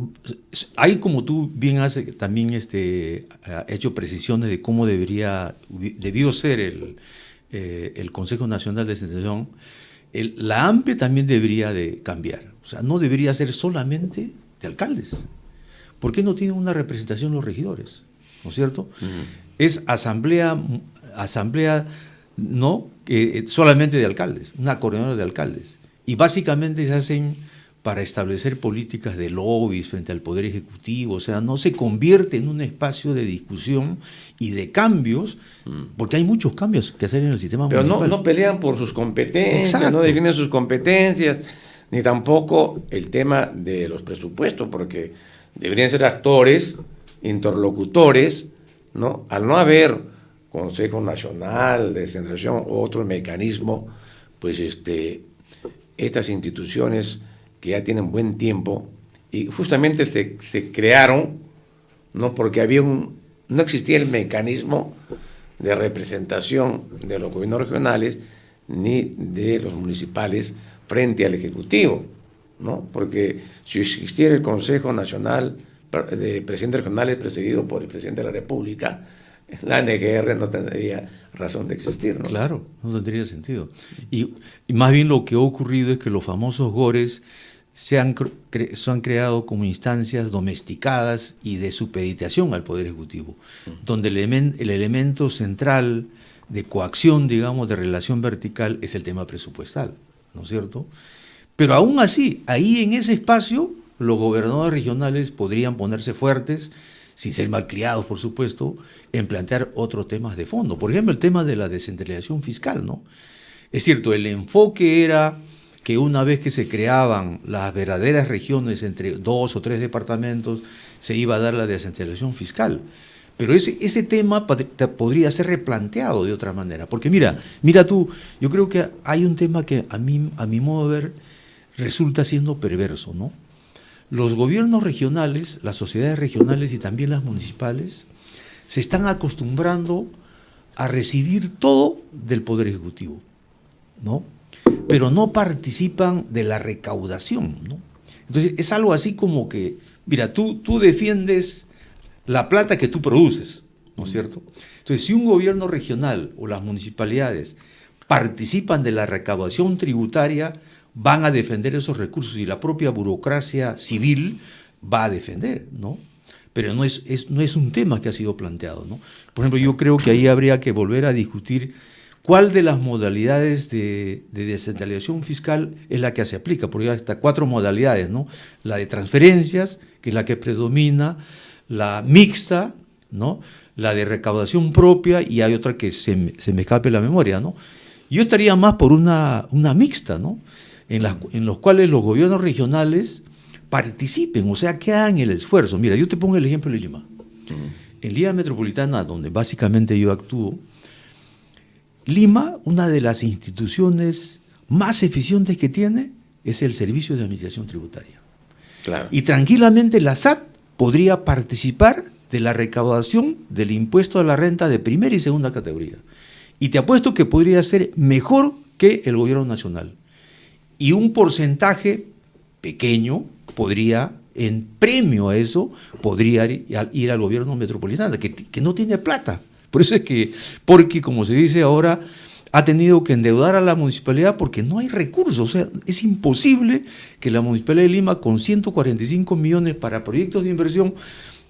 [SPEAKER 3] hay, como tú bien has también hecho precisiones de cómo debió ser el Consejo Nacional de Descentralización. La AMPE también debería de cambiar. O sea, no debería ser solamente de alcaldes. ¿Por qué no tienen una representación los regidores? ¿No es cierto? Es asamblea no solamente de alcaldes, una coordinadora de alcaldes. Y básicamente se hacen para establecer políticas de lobbies frente al Poder Ejecutivo. O sea, no se convierte en un espacio de discusión y de cambios, porque hay muchos cambios que hacer en el sistema municipal.
[SPEAKER 2] Pero no pelean por sus competencias,
[SPEAKER 3] Exacto.
[SPEAKER 2] No definen sus competencias, ni tampoco el tema de los presupuestos, porque deberían ser actores, interlocutores, ¿no? Al no haber Consejo Nacional de Descentralización u otro mecanismo, pues estas instituciones que ya tienen buen tiempo, y justamente se crearon, ¿no? Porque no existía el mecanismo de representación de los gobiernos regionales ni de los municipales frente al Ejecutivo, ¿no? Porque si existiera el Consejo Nacional de Presidentes Regionales presidido por el Presidente de la República, la ANGR no tendría razón de existir, ¿no?
[SPEAKER 3] Claro, no tendría sentido. Y más bien lo que ha ocurrido es que los famosos GORES se han creado como instancias domesticadas y de supeditación al Poder Ejecutivo, donde el elemento central de coacción, digamos, de relación vertical es el tema presupuestal, ¿no es cierto? Pero aún así, ahí en ese espacio, los gobernadores regionales podrían ponerse fuertes, sin ser malcriados, por supuesto, en plantear otros temas de fondo. Por ejemplo, el tema de la descentralización fiscal, ¿no? Es cierto, el enfoque era que una vez que se creaban las verdaderas regiones entre 2 o 3 departamentos, se iba a dar la descentralización fiscal. Pero ese tema podría ser replanteado de otra manera. Porque mira tú, yo creo que hay un tema que a mi modo de ver resulta siendo perverso, ¿no? Los gobiernos regionales, las sociedades regionales y también las municipales se están acostumbrando a recibir todo del Poder Ejecutivo, ¿no? Pero no participan de la recaudación, ¿no? Entonces es algo así como que, mira, tú defiendes la plata que tú produces, ¿no es cierto? Entonces, si un gobierno regional o las municipalidades participan de la recaudación tributaria, van a defender esos recursos y la propia burocracia civil va a defender, ¿no? Pero no es un tema que ha sido planteado, ¿no? Por ejemplo, yo creo que ahí habría que volver a discutir cuál de las modalidades de descentralización fiscal es la que se aplica, porque hay hasta 4 modalidades, ¿no? La de transferencias, que es la que predomina, la mixta, ¿no? La de recaudación propia, y hay otra que se me escape la memoria, ¿no? Yo estaría más por una mixta, ¿no? En los cuales los gobiernos regionales participen, o sea, que hagan el esfuerzo. Mira, yo te pongo el ejemplo de Lima. En Lima Metropolitana, donde básicamente yo actúo, Lima, una de las instituciones más eficientes que tiene es el Servicio de Administración Tributaria.
[SPEAKER 2] Claro.
[SPEAKER 3] Y tranquilamente la SAT podría participar de la recaudación del impuesto a la renta de primera y segunda categoría. Y te apuesto que podría ser mejor que el gobierno nacional. Y un porcentaje pequeño podría, en premio a eso, podría ir al gobierno metropolitano, que no tiene plata. Por eso es que, porque como se dice ahora, ha tenido que endeudar a la municipalidad porque no hay recursos. O sea, es imposible que la Municipalidad de Lima, con 145 millones para proyectos de inversión,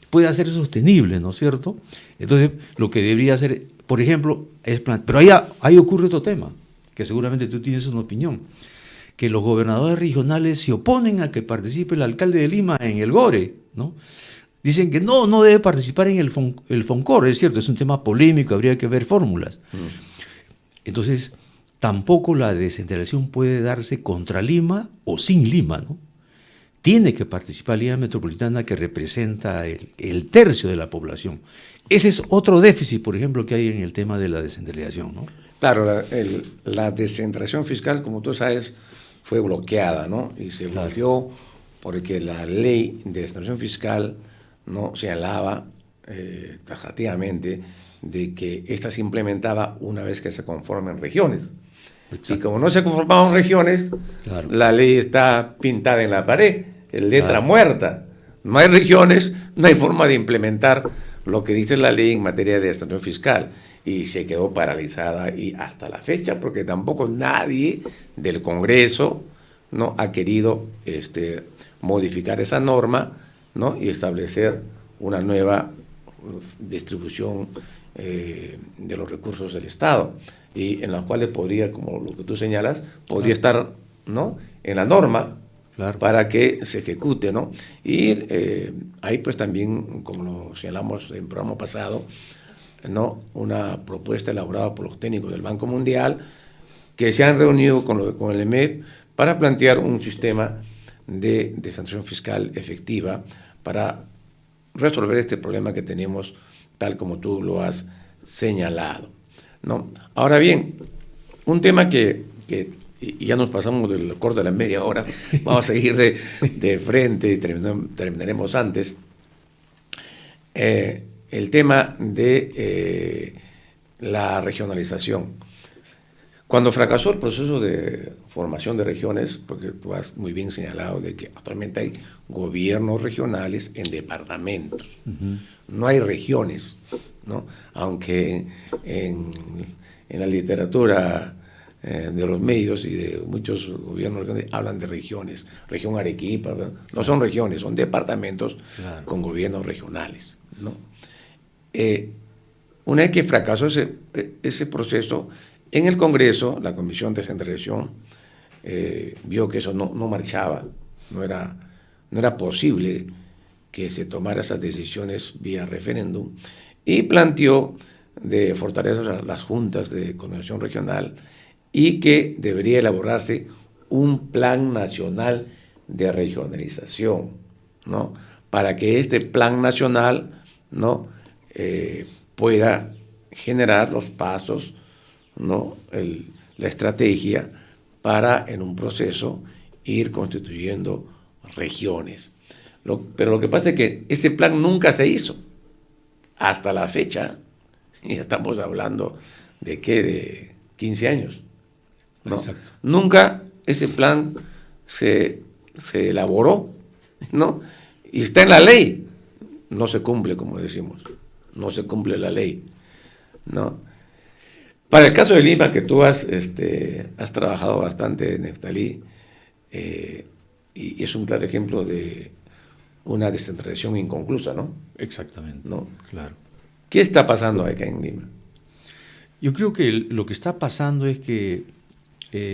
[SPEAKER 3] pueda ser sostenible, ¿no es cierto? Entonces, lo que debería hacer, por ejemplo, es pero ahí ocurre otro tema, que seguramente tú tienes una opinión, que los gobernadores regionales se oponen a que participe el alcalde de Lima en el GORE, ¿no? Dicen que no debe participar en el FONCOR, es cierto, es un tema polémico, habría que ver fórmulas. Entonces, tampoco la descentralización puede darse contra Lima o sin Lima, ¿no? Tiene que participar Lima Metropolitana, que representa el tercio de la población. Ese es otro déficit, por ejemplo, que hay en el tema de la descentralización, ¿no?
[SPEAKER 2] Claro, la descentralización fiscal, como tú sabes, fue bloqueada, ¿no? Y se bloqueó porque la ley de descentralización fiscal no señalaba taxativamente de que ésta se implementaba una vez que se conformen regiones. Exacto. Y como no se conformaban regiones, claro, la ley está pintada en la pared, en letra muerta. No hay regiones, no hay forma de implementar lo que dice la ley en materia de descentralización fiscal. Y se quedó paralizada y hasta la fecha, porque tampoco nadie del Congreso no ha querido modificar esa norma, ¿no? Y establecer una nueva distribución de los recursos del Estado, y en las cuales podría, como lo que tú señalas, podría estar, ¿no?, en la norma, claro, para que se ejecute, ¿no? Y hay pues también, como lo señalamos en el programa pasado, ¿no?, una propuesta elaborada por los técnicos del Banco Mundial, que se han reunido con el EMEP para plantear un sistema de descentralización fiscal efectiva para resolver este problema que tenemos, tal como tú lo has señalado, ¿no? Ahora bien, un tema que y ya nos pasamos del corte de la media hora, vamos a seguir de frente y terminaremos antes. El tema de la regionalización. Cuando fracasó el proceso de formación de regiones, porque tú has muy bien señalado de que actualmente hay gobiernos regionales en departamentos, no hay regiones, ¿no? Aunque en la literatura de los medios y de muchos gobiernos regionales hablan de regiones, región Arequipa, no son regiones, son departamentos, claro, con gobiernos regionales, ¿no? Una vez que fracasó ese proceso, en el Congreso, la Comisión de Descentralización vio que eso no marchaba, no era posible que se tomara esas decisiones vía referéndum, y planteó de fortalecer las juntas de coordinación regional y que debería elaborarse un plan nacional de regionalización, ¿no? Para que este plan nacional, ¿no? Pueda generar los pasos, ¿no? La estrategia para en un proceso ir constituyendo regiones. Pero lo que pasa es que ese plan nunca se hizo hasta la fecha, y estamos hablando de ¿qué? De 15 años, ¿no?
[SPEAKER 3] Exacto.
[SPEAKER 2] Nunca ese plan se elaboró, ¿no? Y está en la ley, no se cumple, como decimos, no se cumple la ley, ¿no? Para el caso de Lima, que tú has trabajado bastante, Neftalí, y es un claro ejemplo de una descentralización inconclusa, ¿no?
[SPEAKER 3] Exactamente,
[SPEAKER 2] ¿No?
[SPEAKER 3] claro.
[SPEAKER 2] ¿Qué está pasando acá en Lima?
[SPEAKER 3] Yo creo que lo que está pasando es que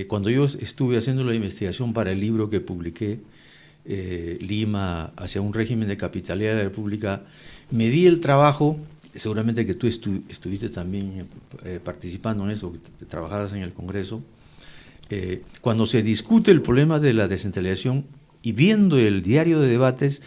[SPEAKER 3] cuando yo estuve haciendo la investigación para el libro que publiqué, Lima hacia un régimen de capitalidad de la República, me di el trabajo, seguramente que tú estuviste también participando en eso, que trabajabas en el Congreso, cuando se discute el problema de la descentralización y viendo el diario de debates,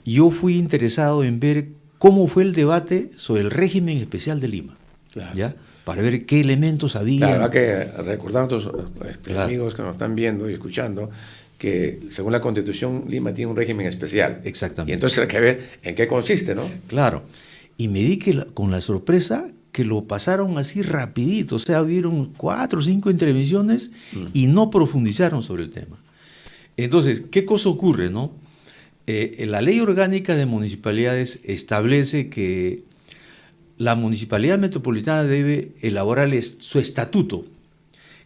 [SPEAKER 3] yo fui interesado en ver cómo fue el debate sobre el régimen especial de Lima,
[SPEAKER 2] Claro.
[SPEAKER 3] ¿ya? Para ver qué elementos había.
[SPEAKER 2] Claro, hay que recordar a nuestros
[SPEAKER 3] Claro.
[SPEAKER 2] amigos que nos están viendo y escuchando que según la Constitución Lima tiene un régimen especial.
[SPEAKER 3] Exactamente.
[SPEAKER 2] Y entonces hay que ver en qué consiste, ¿no?
[SPEAKER 3] Claro. Y me di con la sorpresa que lo pasaron así rapidito, o sea, hubieron 4 o 5 intervenciones y no profundizaron sobre el tema. Entonces, ¿qué cosa ocurre, no? La Ley Orgánica de Municipalidades establece que la Municipalidad Metropolitana debe elaborar su estatuto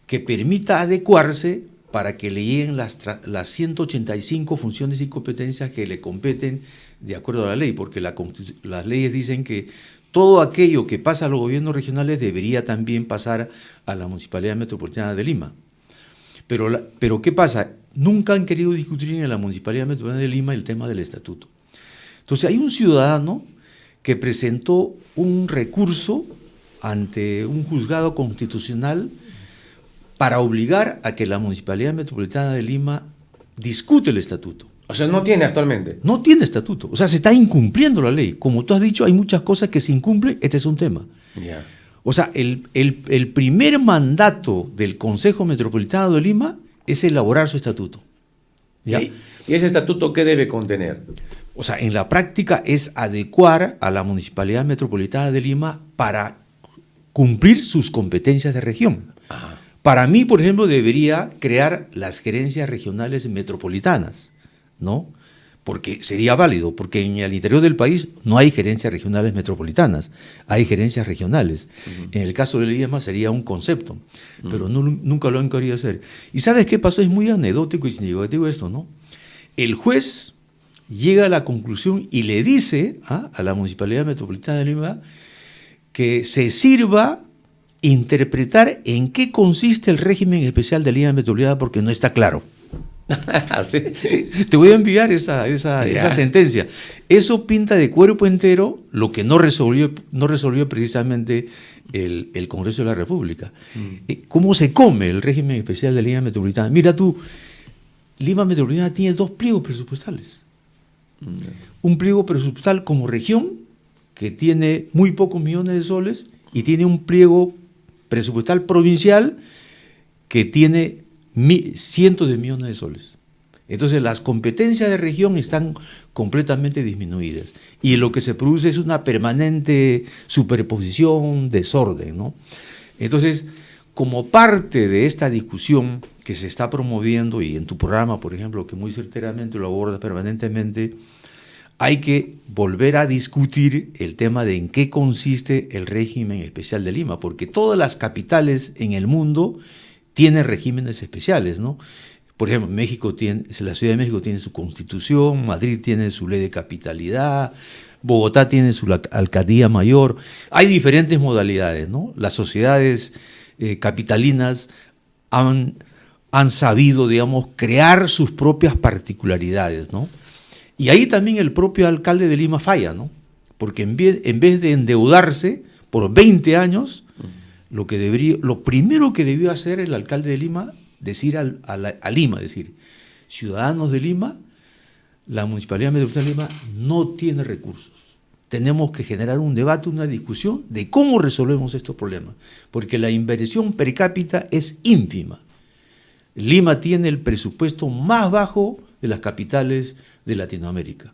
[SPEAKER 3] que permita adecuarse para que le lleguen las 185 funciones y competencias que le competen de acuerdo a la ley, porque las leyes dicen que todo aquello que pasa a los gobiernos regionales debería también pasar a la Municipalidad Metropolitana de Lima. Pero ¿qué pasa? Nunca han querido discutir en la Municipalidad Metropolitana de Lima el tema del estatuto. Entonces hay un ciudadano que presentó un recurso ante un juzgado constitucional para obligar a que la Municipalidad Metropolitana de Lima discute el estatuto.
[SPEAKER 2] O sea, no tiene actualmente.
[SPEAKER 3] No tiene estatuto, o sea, se está incumpliendo la ley. Como tú has dicho, hay muchas cosas que se incumplen, este es un tema.
[SPEAKER 2] Ya.
[SPEAKER 3] O sea, el primer mandato del Consejo Metropolitano de Lima es elaborar su estatuto. ¿Ya?
[SPEAKER 2] ¿Y ese estatuto qué debe contener?
[SPEAKER 3] O sea, en la práctica es adecuar a la Municipalidad Metropolitana de Lima para cumplir sus competencias de región.
[SPEAKER 2] Ajá.
[SPEAKER 3] Para mí, por ejemplo, debería crear las gerencias regionales metropolitanas, ¿no? Porque sería válido, porque en el interior del país no hay gerencias regionales metropolitanas, hay gerencias regionales. En el caso de Lima sería un concepto, pero nunca lo han querido hacer. ¿Y sabes qué pasó? Es muy anecdótico y significativo esto, ¿no? El juez llega a la conclusión y le dice a la Municipalidad Metropolitana de Lima que se sirva interpretar en qué consiste el régimen especial de Lima Metropolitana porque no está claro.
[SPEAKER 2] ¿Sí?
[SPEAKER 3] Te voy a enviar esa sentencia. Eso pinta de cuerpo entero lo que no resolvió precisamente el Congreso de la República. ¿Cómo se come el régimen especial de Lima Metropolitana? Mira tú, Lima Metropolitana tiene 2 pliegos presupuestales. Un pliego presupuestal como región, que tiene muy pocos millones de soles, y tiene un pliego presupuestal provincial que tiene cientos de millones de soles. Entonces las competencias de región están completamente disminuidas y lo que se produce es una permanente superposición, desorden, ¿no? Entonces, como parte de esta discusión que se está promoviendo y en tu programa, por ejemplo, que muy certeramente lo abordas permanentemente, hay que volver a discutir el tema de en qué consiste el régimen especial de Lima, porque todas las capitales en el mundo tienen regímenes especiales, ¿no? Por ejemplo, la Ciudad de México tiene su constitución, Madrid tiene su ley de capitalidad, Bogotá tiene su alcaldía mayor. Hay diferentes modalidades, ¿no? Las sociedades capitalinas han han sabido, digamos, crear sus propias particularidades, ¿no? Y ahí también el propio alcalde de Lima falla, ¿no? Porque en vez de endeudarse por 20 años, lo primero que debió hacer el alcalde de Lima, decir a Lima, decir, ciudadanos de Lima, la Municipalidad Metropolitana de Lima no tiene recursos. Tenemos que generar un debate, una discusión de cómo resolvemos estos problemas, porque la inversión per cápita es ínfima. Lima tiene el presupuesto más bajo de las capitales de Latinoamérica.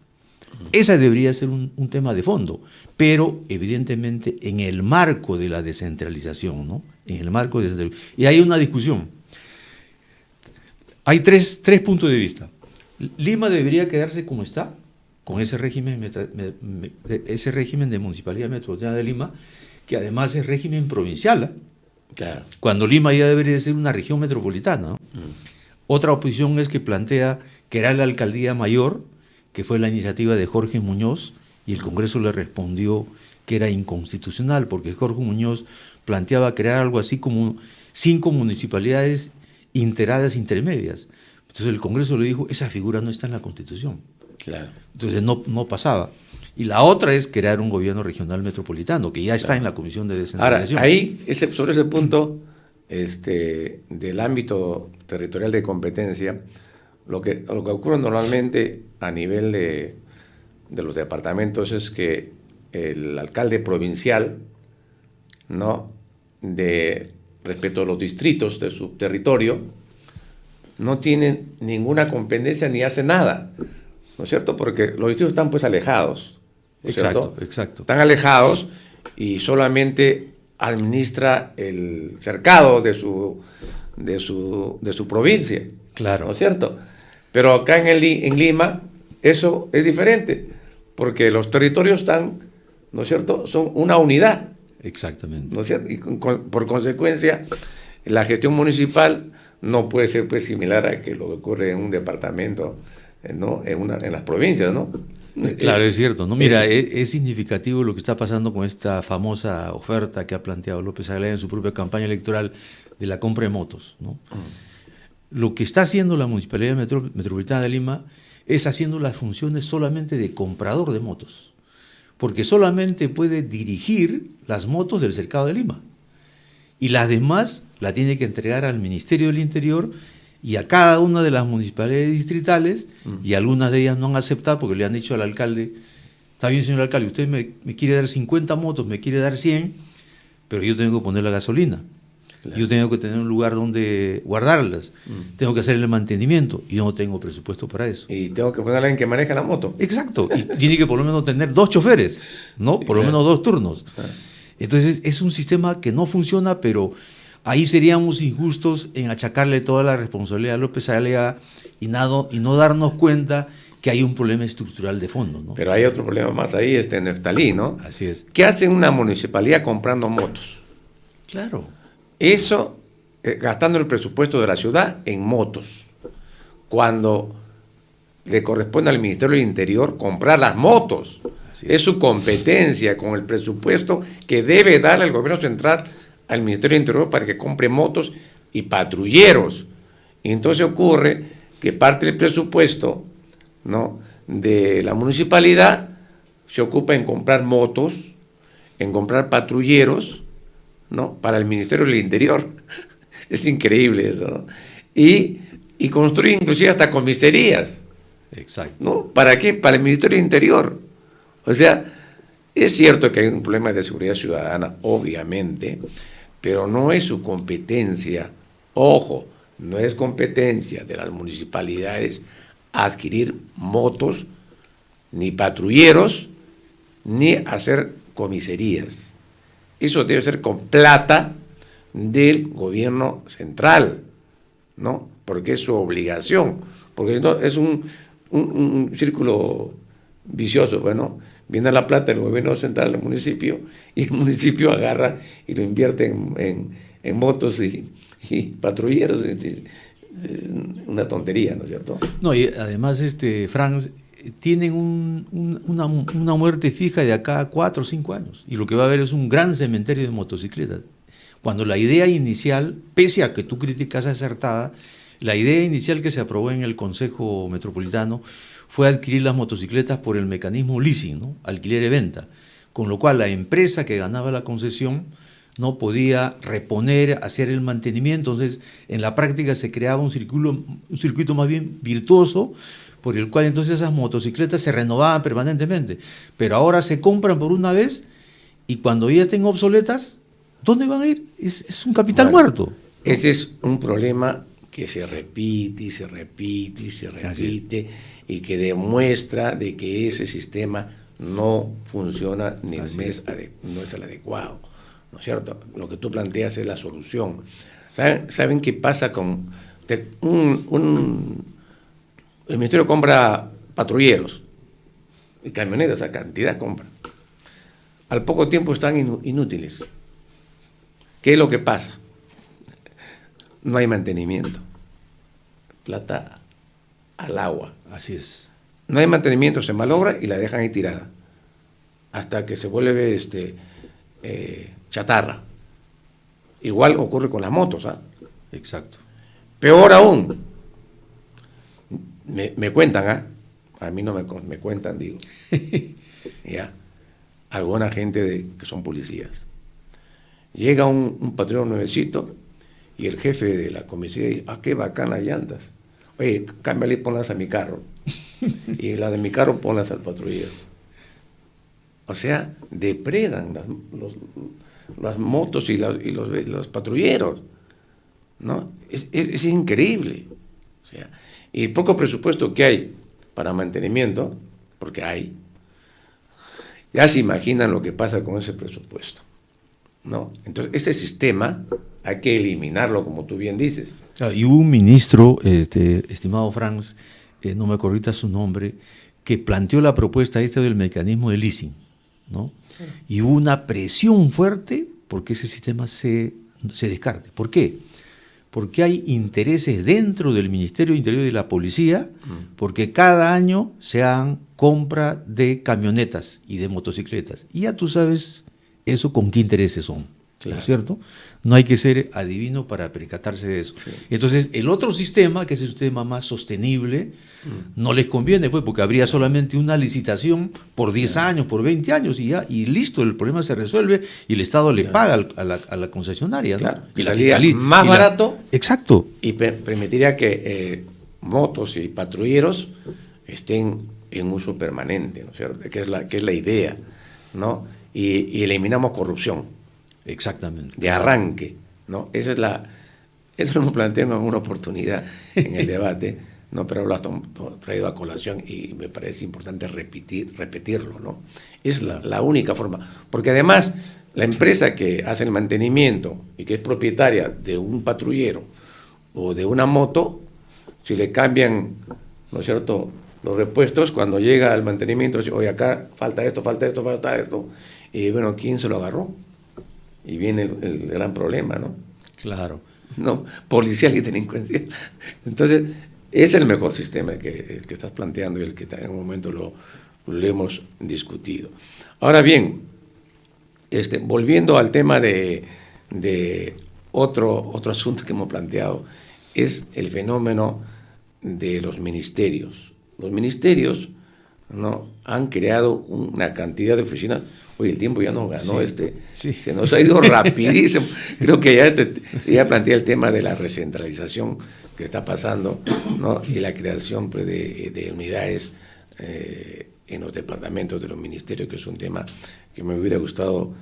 [SPEAKER 3] Ese debería ser un tema de fondo, pero evidentemente en el marco de la descentralización, ¿no? En el marco de descentralización. Y hay una discusión. Hay tres puntos de vista. Lima debería quedarse como está, con ese régimen de Municipalidad Metropolitana de Lima, que además es régimen provincial, ¿eh?
[SPEAKER 2] Claro.
[SPEAKER 3] Cuando Lima ya debería ser una región metropolitana, ¿no? Otra oposición es que plantea crear la alcaldía mayor, que fue la iniciativa de Jorge Muñoz, y el Congreso le respondió que era inconstitucional, porque Jorge Muñoz planteaba crear algo así como 5 municipalidades integradas intermedias. Entonces el Congreso le dijo, esa figura no está en la Constitución.
[SPEAKER 2] Claro.
[SPEAKER 3] Entonces no pasaba. Y la otra es crear un gobierno regional metropolitano, que ya está en la Comisión de Descentralización.
[SPEAKER 2] Ahora, ahí, sobre ese punto del ámbito territorial de competencia, lo que ocurre normalmente a nivel de los departamentos es que el alcalde provincial, ¿no?, respecto a los distritos de su territorio, no tiene ninguna competencia ni hace nada, ¿no es cierto? Porque los distritos están pues alejados, ¿no es cierto?
[SPEAKER 3] Exacto.
[SPEAKER 2] Están alejados y solamente administra el cercado de su provincia,
[SPEAKER 3] Claro.
[SPEAKER 2] ¿no es cierto? Pero acá en Lima eso es diferente, porque los territorios están, ¿no es cierto?, son una unidad.
[SPEAKER 3] Exactamente.
[SPEAKER 2] ¿No es cierto? Y por consecuencia, la gestión municipal no puede ser pues similar a que lo que ocurre en un departamento, ¿no?, en las provincias, ¿no?
[SPEAKER 3] Claro, es cierto, ¿no? Mira, es significativo lo que está pasando con esta famosa oferta que ha planteado López Aliaga en su propia campaña electoral de la compra de motos, ¿no? Lo que está haciendo la Municipalidad Metropolitana de Lima es haciendo las funciones solamente de comprador de motos, porque solamente puede dirigir las motos del cercado de Lima, y las demás la tiene que entregar al Ministerio del Interior y a cada una de las municipalidades distritales, y algunas de ellas no han aceptado porque le han dicho al alcalde, está bien, señor alcalde, usted me quiere dar 50 motos, me quiere dar 100, pero yo tengo que poner la gasolina. Claro. Yo tengo que tener un lugar donde guardarlas, tengo que hacer el mantenimiento, y yo no tengo presupuesto para eso.
[SPEAKER 2] Y tengo que poner a alguien que maneja la moto.
[SPEAKER 3] Exacto, y tiene que por lo menos tener 2 choferes, ¿no? Por lo menos 2 turnos. Entonces es un sistema que no funciona, pero ahí seríamos injustos en achacarle toda la responsabilidad a López Aliaga y no darnos cuenta que hay un problema estructural de fondo, ¿no?
[SPEAKER 2] Pero hay otro problema más ahí, Neftalí, ¿no?
[SPEAKER 3] Así es.
[SPEAKER 2] ¿Qué hace una municipalidad comprando motos?
[SPEAKER 3] Claro.
[SPEAKER 2] Eso, gastando el presupuesto de la ciudad en motos, cuando le corresponde al Ministerio del Interior comprar las motos. Es su competencia con el presupuesto que debe darle el gobierno central al Ministerio del Interior para que compre motos y patrulleros. Y entonces ocurre que parte del presupuesto, ¿no?, de la municipalidad se ocupa en comprar motos, en comprar patrulleros, ¿no?, para el Ministerio del Interior. Es increíble eso, ¿no? Y construye inclusive hasta comisarías.
[SPEAKER 3] Exacto.
[SPEAKER 2] ¿No? ¿Para qué? Para el Ministerio del Interior. O sea, es cierto que hay un problema de seguridad ciudadana, obviamente, pero no es su competencia, ojo, no es competencia de las municipalidades adquirir motos, ni patrulleros, ni hacer comisarías. Eso debe ser con plata del gobierno central, ¿no? Porque es su obligación, porque no, es un círculo vicioso, bueno, viene la plata del gobierno central del municipio y el municipio agarra y lo invierte en motos y patrulleros. Una tontería, ¿no es cierto?
[SPEAKER 3] No, y además, Franz, tienen una muerte fija de acá a 4 o 5 años, y lo que va a haber es un gran cementerio de motocicletas. Cuando la idea inicial, pese a que tú criticas acertada, La idea inicial que se aprobó en el Consejo Metropolitano fue adquirir las motocicletas por el mecanismo leasing, ¿no? Alquiler y venta, con lo cual la empresa que ganaba la concesión no podía reponer, hacer el mantenimiento. Entonces, en la práctica se creaba un circuito más bien virtuoso, por el cual entonces esas motocicletas se renovaban permanentemente. Pero ahora se compran por una vez y cuando ya estén obsoletas, ¿dónde van a ir? Es un capital muerto.
[SPEAKER 2] Ese es un problema que se repite y se repite y se repite y que demuestra de que ese sistema no funciona ni no es el adecuado, ¿no es cierto? Lo que tú planteas es la solución. ¿Saben qué pasa con el Ministerio compra patrulleros y camionetas, a cantidad compra? Al poco tiempo están inútiles. ¿Qué es lo que pasa? No hay mantenimiento. Plata al agua.
[SPEAKER 3] Así es.
[SPEAKER 2] No hay mantenimiento, se malogra y la dejan ahí tirada. Hasta que se vuelve chatarra. Igual ocurre con las motos, ¿ah?
[SPEAKER 3] Exacto.
[SPEAKER 2] Peor aún. Me cuentan, ¿ah? A mí no me cuentan, digo. Ya. Alguna gente que son policías. Llega un patrullero nuevecito y el jefe de la comisaría dice, qué bacán las llantas. Oye, cámbiale y ponlas a mi carro. Y la de mi carro ponlas al patrullero. O sea, depredan las motos y los patrulleros, ¿no? Es increíble. O sea, y el poco presupuesto que hay para mantenimiento, porque hay, ya se imaginan lo que pasa con ese presupuesto, ¿no? Entonces, ese sistema hay que eliminarlo, como tú bien dices.
[SPEAKER 3] Y hubo un ministro, estimado Franz, no me acuerdo ahorita su nombre, que planteó la propuesta del mecanismo de leasing, ¿no? Sí. Y hubo una presión fuerte porque ese sistema se descarte. ¿Por qué? Porque hay intereses dentro del Ministerio de Interior y de la Policía, porque cada año se hagan compra de camionetas y de motocicletas. Y ya tú sabes eso con qué intereses son. Claro. ¿No es cierto? No hay que ser adivino para percatarse de eso. Sí. Entonces, el otro sistema, que es el sistema más sostenible, no les conviene, pues, porque habría solamente una licitación por 10 años, por 20 años, y listo, el problema se resuelve y el Estado le paga a la concesionaria.
[SPEAKER 2] Claro.
[SPEAKER 3] ¿No?
[SPEAKER 2] Y la más barato.
[SPEAKER 3] Exacto.
[SPEAKER 2] Y permitiría que motos y patrulleros estén en uso permanente, ¿no es cierto? Que es la idea, ¿no? Y eliminamos corrupción.
[SPEAKER 3] Exactamente.
[SPEAKER 2] De arranque, ¿no? Eso lo planteo en alguna oportunidad en el debate, ¿no? Pero lo has traído a colación y me parece importante repetirlo, ¿no? Es la única forma. Porque además, la empresa que hace el mantenimiento y que es propietaria de un patrullero o de una moto, si le cambian, ¿no es cierto?, los repuestos, cuando llega al mantenimiento, dice, oye, acá falta esto, y bueno, ¿quién se lo agarró? Y viene el gran problema, ¿no?
[SPEAKER 3] Claro.
[SPEAKER 2] No, policial y delincuencial. Entonces, es el mejor sistema que estás planteando y el que en un momento lo hemos discutido. Ahora bien, volviendo al tema de otro asunto que hemos planteado, es el fenómeno de los ministerios. Los ministerios, ¿no?, han creado una cantidad de oficinas. Oye, el tiempo ya nos ganó, se nos ha ido rapidísimo. Creo que ya planteé el tema de la recentralización que está pasando, ¿no?, y la creación, pues, de unidades en los departamentos de los ministerios, que es un tema que me hubiera gustado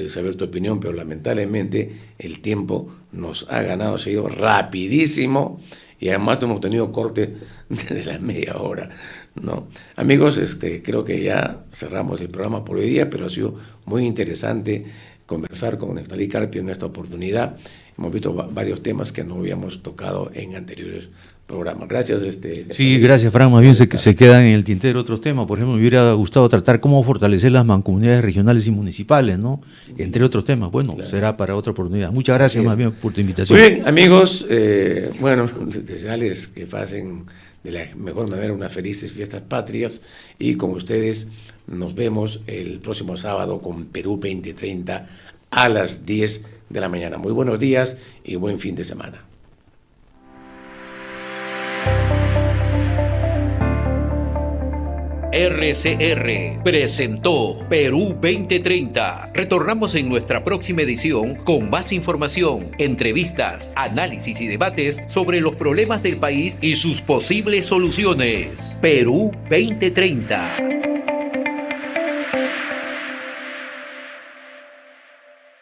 [SPEAKER 2] saber tu opinión, pero lamentablemente el tiempo nos ha ganado, se ha ido rapidísimo y además no hemos tenido corte de la media hora, ¿no? Amigos, creo que ya cerramos el programa por hoy día, pero ha sido muy interesante conversar con Neftalí Carpio en esta oportunidad. Hemos visto varios temas que no habíamos tocado en anteriores programas. Gracias.
[SPEAKER 3] Sí, gracias, Fran. Más bien se quedan en el tintero otros temas. Por ejemplo, me hubiera gustado tratar cómo fortalecer las mancomunidades regionales y municipales, ¿no? Entre otros temas. Bueno, claro, será para otra oportunidad. Muchas gracias más bien por tu invitación.
[SPEAKER 2] Muy bien, amigos. Bueno, desearles que pasen de la mejor manera unas felices fiestas patrias y con ustedes nos vemos el próximo sábado con Perú 2030 a las 10 de la mañana. Muy buenos días y buen fin de semana.
[SPEAKER 1] RCR presentó Perú 2030. Retornamos en nuestra próxima edición con más información, entrevistas, análisis y debates sobre los problemas del país y sus posibles soluciones. Perú 2030.